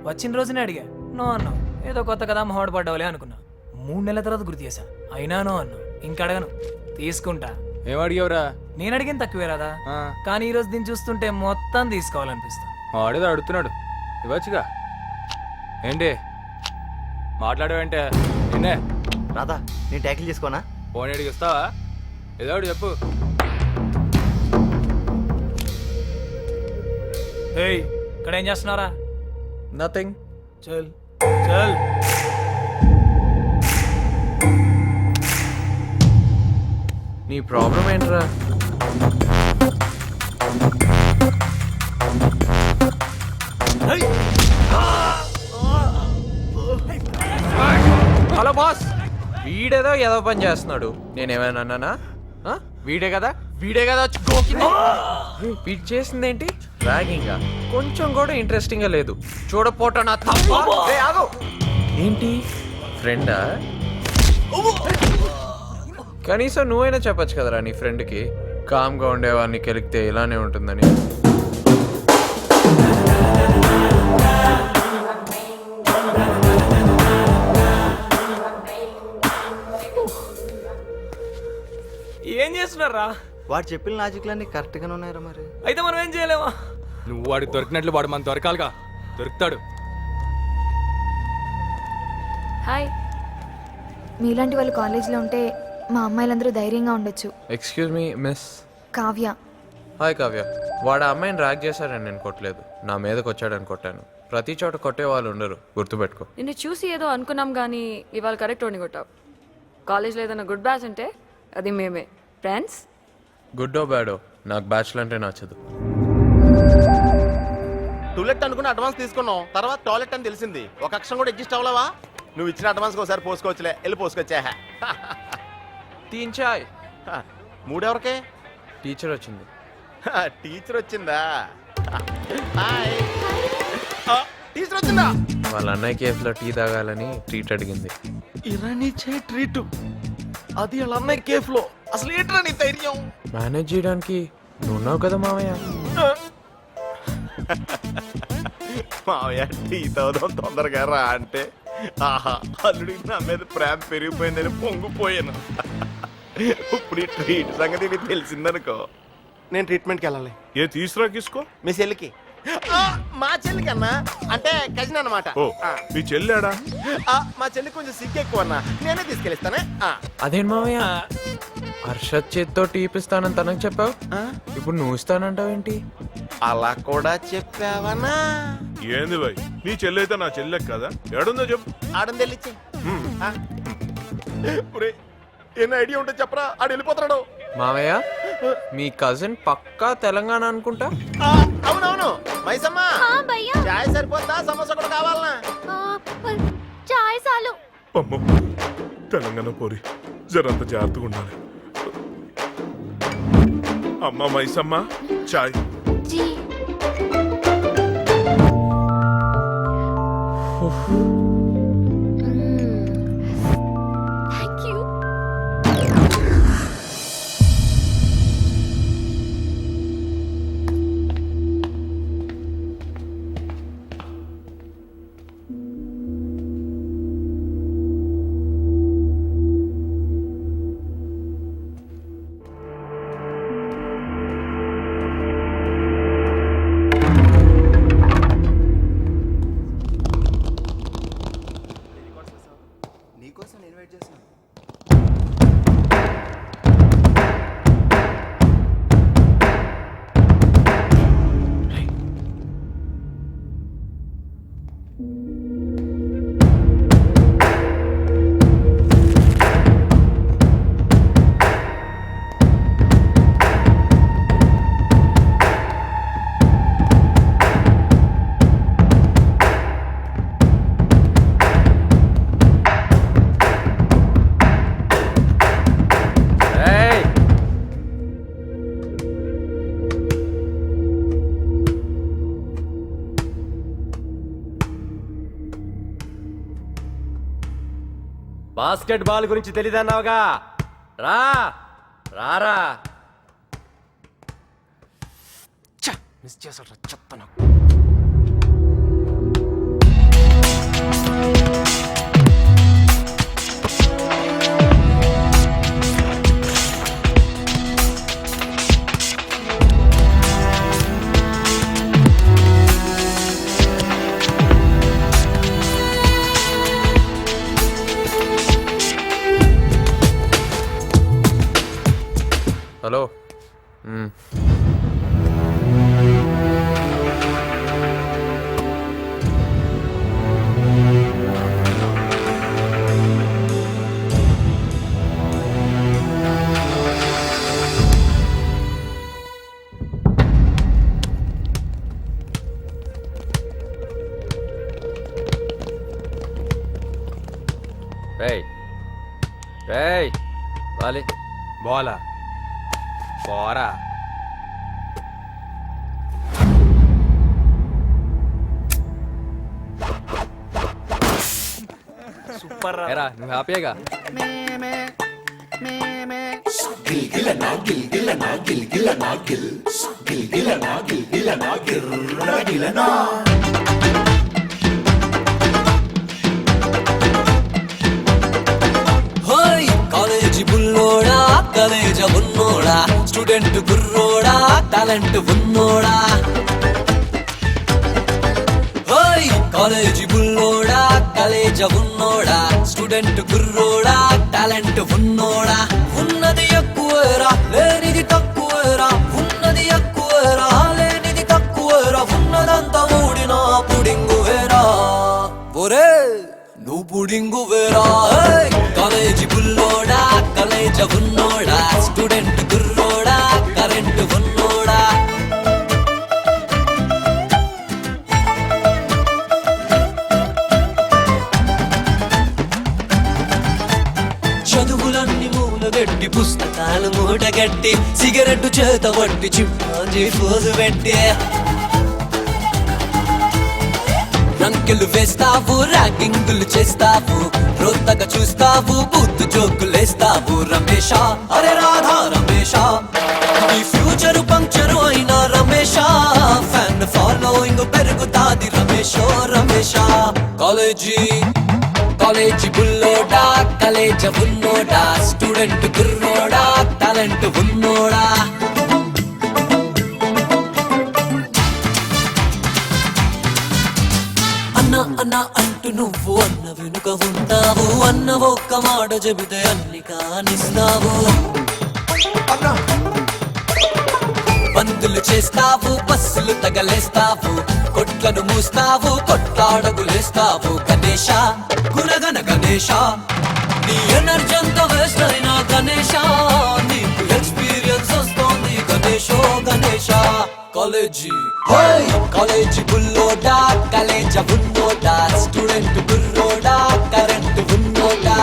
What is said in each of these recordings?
వచ్చిన రోజునే అడిగా నో అన్నావు. ఏదో కొత్త కదా మొహమాట పడ్డావులే అనుకున్నా. 3 నెలల తర్వాత గుర్తు చేశా, అయినా నో అన్నావు. ఇంక అడగను, తీసుకుంటా. ఏమడిగావురా? నేను అడిగిన తక్కువే రాదా, కానీ ఈరోజు దీన్ని చూస్తుంటే మొత్తం తీసుకోవాలనిపిస్తుంది. ఆడేదో అడుగుతున్నాడు, ఇవ్వచ్చుగా. ఏంటి మాట్లాడవేంటే? నిన్నే రాదా నేను ట్యాకిల్ చేసుకోనా? ఫోన్ అడిగి ఇస్తావా? ఏదో ఒకటి చెప్పు. ఏయ్, ఇక్కడ ఏం చేస్తున్నారా? నథింగ్. చల్ చల్. నీ ప్రాబ్లం ఏంట్రా? హలో బాస్, వీడేదో ఏదో పని చేస్తున్నాడు. నేనేమైనా అన్నానా? వీడే కదా వచ్చి గోకింది. వీడు చేసింది ఏంటి? ర్యాగింగ్. కొంచెం కూడా ఇంట్రెస్టింగ్ గా లేదు. చూడపోట నా తప్ప. ఏంటి ఫ్రెండా? కనీసం నువ్వైనా చెప్పచ్చు కదరా నీ ఫ్రెండ్కి, కామ్గా ఉండేవాడిని కెలికితే ఇలానే ఉంటుందని. ఏం చేస్తున్నారా? వాడు చెప్పిన లాజిక్లన్నీ కరెక్ట్గానే ఉన్నాయరా. మరి అయితే మనం ఏం చేయలేమా? నువ్వు వాడికి దొరికినట్లు వాడు మన దొరకాలిగా. దొరుకుతాడు. హాయ్, మీలాంటి వాళ్ళు కాలేజ్లో ఉంటే మా అమ్మాయిలందరూ ధైర్యంగా ఉండొచ్చు. Excuse me miss. Kavya. Hi Kavya. వాడు ఆ అమ్మాయిని ర్యాక్ చేశాడని నేను కొట్టలేదు, నా మీదకి వచ్చాడని కొట్టాను. ప్రతి చోట కొట్టే వాళ్ళు ఉండరు, గుర్తుపెట్టుకో. నిన్ను చూసి ఏదో అనుకున్నాం కానీ ఇవాళ కరెక్ట్ ఓని కొట్టావు. కాలేజ్లో ఏదైనా గుడ్ బ్యాచ్ అంటే అది మేమే. ఫ్రెండ్స్? గుడ్డో బ్యాడో, నాకు బ్యాచ్లు అంటే నచ్చదు. టూలెట్ అనుకుని అడ్వాన్స్ తీసుకున్నాం, తర్వాత టాయిలెట్ అని తెలిసింది. ఒక అక్షరం కూడా అడ్జస్ట్ అవ్వలేవా? నువ్వు ఇచ్చిన అడ్వాన్స్ ఒకసారి పోసుకోవచ్చులే, వెళ్ళి పోసుకొచ్చా. తీన్ చాయ్. మూడెవరికే? టీచర్ వచ్చింది. టీచర్ వచ్చిందా? టీచర్ వచ్చిందా? వాళ్ళ అన్నయ్య కేఫ్లో టీ తాగాలని ట్రీట్ అడిగింది. ఇరానీ చే ట్రీట్, అది వాళ్ళ అన్నయ్య కేఫ్ లో. అసలు ఏంట్రా నీ ధైర్యం? మేనేజ్ చేయడానికి నువ్వున్నావు కదా మామయ్య. మావయ్య టీ తాగుదాం తొందరగా రా అంటే, ఆహా అల్లుడికి నా మీద ప్రేమ పెరిగిపోయిందని పొంగిపోయాను. ఇప్పుడు ఈ ట్రీట్ సంగతి నీకు తెలిసిందనుకో, నేను ట్రీట్మెంట్కి వెళ్ళాలి. ఏ తీసురా తీసుకో. మీ చెల్లికి. మా చెల్లికి అన్నా, అంటే కజిన్ అన్నమాట. ఓ మీ చెల్లాడా? మా చెల్లికి కొంచెం సిగ్గు ఎక్కువ అన్నా, నేనే తీసుకెళ్ళిస్తానే. అదేంటి మామయ్య, హర్షద్ చేత్తో టీ ఇప్పిస్తానని తనకు చెప్పావు, ఇప్పుడు నువ్వు ఇస్తానంటావేంటి? అలా కూడా చెప్పావనా? ఏంది బాయ్, నీ చెల్లైతే నా చెల్లెకి కదా, ఏడుందో చెప్పు. ఆడని తెల్లిచ్చి. ఏమైనా ఐడియా ఉంటే చెప్పరా, ఆడు వెళ్ళిపోతున్నాడు. మామయ్య, మీ కజిన్ పక్కా తెలంగాణ అనుకుంటా. అవునవును మైసమ్మ, చాయ్ సరిపోతా, సమోసా కూడా కావాలనా? చాయ్ చాలు. అమ్మో తెలంగాణ పోరి, జరంత జాగ్రత్తగా ఉండాలి. అమ్మ మైసమ్మ చాయ్. నీకోసం నేను వెయిట్ చేస్తాను. బాస్కెట్ బాల్ గురించి తెలీదన్నావుగా, రా రారా. మిస్ చేసాడు చెప్తాను. హలో. రేయ్ రేయ్ వాలి బోలా పోరా. సూపర్ రా. ఏరా నువ్వు హ్యాపీగా? హోయ్ కాలేజీ బుల్లోడా కాలేజ ఉన్నోడా స్టూడెంట్ గుర్రోడా టాలెంట్ ఉన్నోడా హోయ్ కాలేజీ బుల్లోడా కాలేజ ఉన్నోడా స్టూడెంట్ గుర్రోడా టాలెంట్ ఉన్నోడా ఉన్నది ఎక్కువరా లేనిది తక్కువరా ఉన్నది ఎక్కువరా లేనిది తక్కువరా ఉన్నదంతా ఊడినా పుడింగువేరా ఒరే నువ్వు పుడింగువేరా కాలేజీ బుల్లోడా కాలేజ ఉన్నోడా స్టూడెంట్ గుర్రోడా కరెంట్ ఉన్నోడా చదువులన్నీ మూలగట్టి పుస్తకాలు మూటగట్టి సిగరెట్టు చేత పట్టి చింపాంజీ పోజు పెట్టి రంకెలు వేస్తావు ర్యాగింగులు చేస్తావు రోత్తగా చూస్తావు బూత్ జోకులేస్తావు రమేష అరే రాధా రమేష నీ ఫ్యూచర్ పంక్చరు అయినా రమేష ఫ్యాన్ ఫాలోయింగ్ పెరుగుతాది రమేషో రమేష కాలేజీ బుల్లోడా కాలేజ ఉన్నోడా స్టూడెంట్ గుర్రోడా టాలెంట్ ఉన్నోడా అన్న అన్న అంటూ నువ్వు అన్న వెనుక ఉంటావు అన్న ఒక్క మాట చెబితే అన్ని కానిస్తావు బందులు చేస్తావు బస్సులు తగలేస్తావు కొట్లను మూస్తావు కొట్లాడగులేస్తావు గణేష గుణగణ గణేష నీ ఎనర్జీ అంతా వేస్ట్ అయినా గణేష నీకు ఎక్స్పీరియన్స్ వస్తోంది గణేషో గణేష కాలేజీ బుల్లోడా కాలేజ ఉన్నోడా స్టూడెంట్ గుర్రోడా కరెంట్ ఉన్నోడా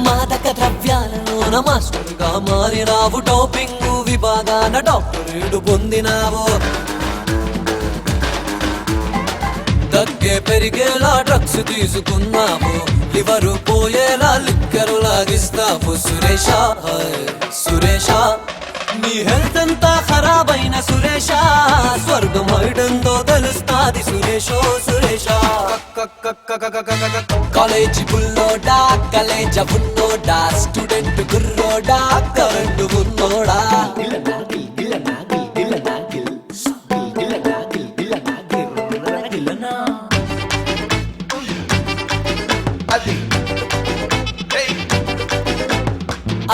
మాదక ద్రవ్యాలలోన మాస్టర్గా మారినావు టాపింగ్ విభాగాన డాక్టరేట్ పొందినావు దగ్గే పెరిగేలా డ్రగ్స్ తీసుకున్నావు లివరు పోయేలా లిక్కరు లాగిస్తావు సురేష సురేష నీ హెల్త్ అంతా ఖరాబైన సురేష స్వర్గం ఐడంతో తెలుస్తాది సురేషో సురేష కాలేజీ బుల్లోడా కాలేజ ఉన్నోడా స్టూడెంట్ గుర్రోడా కరెంట్ ఉన్నోడా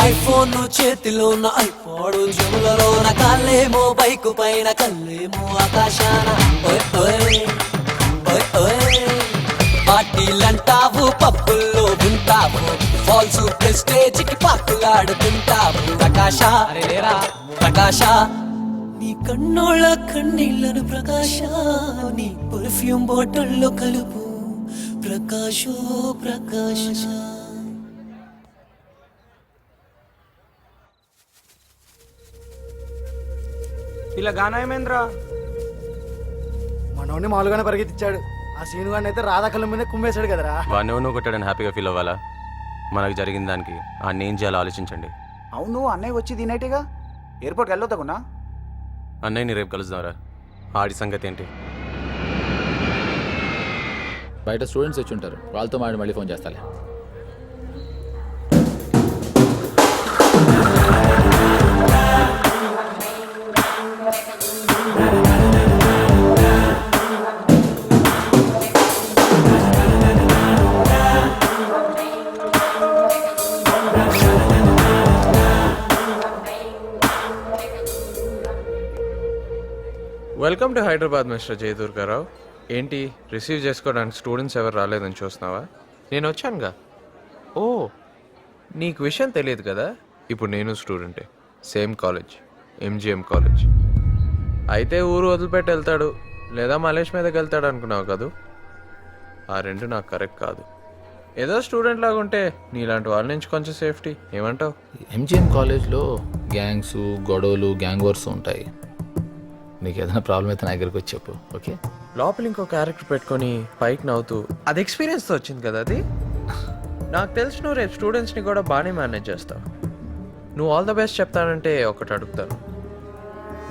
ఐఫోన్ చేతిలోన ఐపాడ్ జుములలోన కాళ్ళేమో బైకు పైన కళ్ళేమో ఆకాశాన పార్టీలంటావు పప్పుల్లో ఉంటావు ఫాల్స్ ప్రెస్టేజ్ కి పాకులాడుతుంటావు ప్రకాశ ప్రకాశ నీ కన్నోళ్ళ కన్నీళ్లను ప్రకాశ నీ పర్ఫ్యూమ్ బాటిల్లో కలుపు ప్రకాశో ప్రకాశ ఇలా గానా ఏమేంద్రా మనోడిని మామూలుగానే పరిగెత్తిచ్చాడు ఆ సీను గారిని అయితే రాధాకళ్ళ మీద కుమ్మేశాడు కదరా వాడిని నువ్వు కొట్టాడని హ్యాపీగా ఫీల్ అవ్వాలా? మనకు జరిగిన దానికి ఆ ఏం చేయాలో ఆలోచించండి. అవును అన్నయ్య వచ్చి దీనైతేగా ఎయిర్పోర్ట్కి వెళ్ళొద్దాకున్నా అన్నయ్యని రేపు కలుద్దాంరా. ఆడి సంగతి ఏంటి? బయట స్టూడెంట్స్ వచ్చి ఉంటారు, వాళ్ళతో మళ్ళీ ఫోన్ చేస్తాలే. Welcome to Hyderabad mister Jayadurgarao. ఏంటి రిసీవ్ చేసుకోవడానికి స్టూడెంట్స్ ఎవరు రాలేదని చూస్తున్నావా? నేను వచ్చానుగా. ఓ నీకు విషయం తెలియదు కదా, ఇప్పుడు నేను స్టూడెంటే, సేమ్ కాలేజ్, ఎంజిఎం కాలేజ్. అయితే ఊరు వదిలిపెట్టి వెళ్తాడు లేదా మలేష్ మీదకి వెళ్తాడు అనుకున్నావు కదూ? ఆ రెండు నాకు కరెక్ట్ కాదు. ఏదో స్టూడెంట్ లాగా ఉంటే నీలాంటి వాళ్ళ నుంచి కొంచెం సేఫ్టీ. ఏమంటావు? ఎంజిఎం కాలేజ్లో గ్యాంగ్స్, గొడవలు, గ్యాంగ్ వార్స్ ఉంటాయి. నీకు ఏదైనా ప్రాబ్లం అయితే నా దగ్గరికి వచ్చి చెప్పు, ఓకే? లోపల ఇంకో క్యారెక్టర్ పెట్టుకొని పైకి నవ్వుతూ, అది ఎక్స్పీరియన్స్తో వచ్చింది కదా అది. నాకు తెలిసి నువ్వు రేపు స్టూడెంట్స్ని కూడా బాగానే మేనేజ్ చేస్తావు. నువ్వు ఆల్ ద బెస్ట్ చెప్తానంటే ఒకటి అడుగుతాను,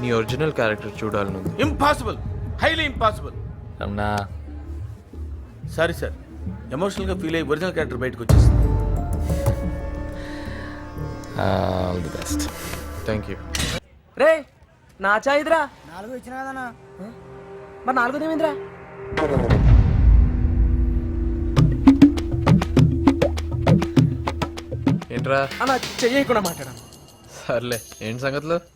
నీ ఒరిజినల్ క్యారెక్టర్ చూడాలని ఉంది. Impossible, highly impossible. Ramana, sorry sir, ఎమోషనల్గా ఫీల్ అయ్యి ఒరిజినల్ క్యారెక్టర్ బయటకు వచ్చేసింది. All the best. Thank you. రే నా చాయిద్రా 4 ఇచ్చిన కదన్నా. మరి 4 ఏమైందిరా? ఏంట్రా అన్న చెయ్యకుండా మాట్లాడాను. సర్లే, ఏంటి సంగతులు?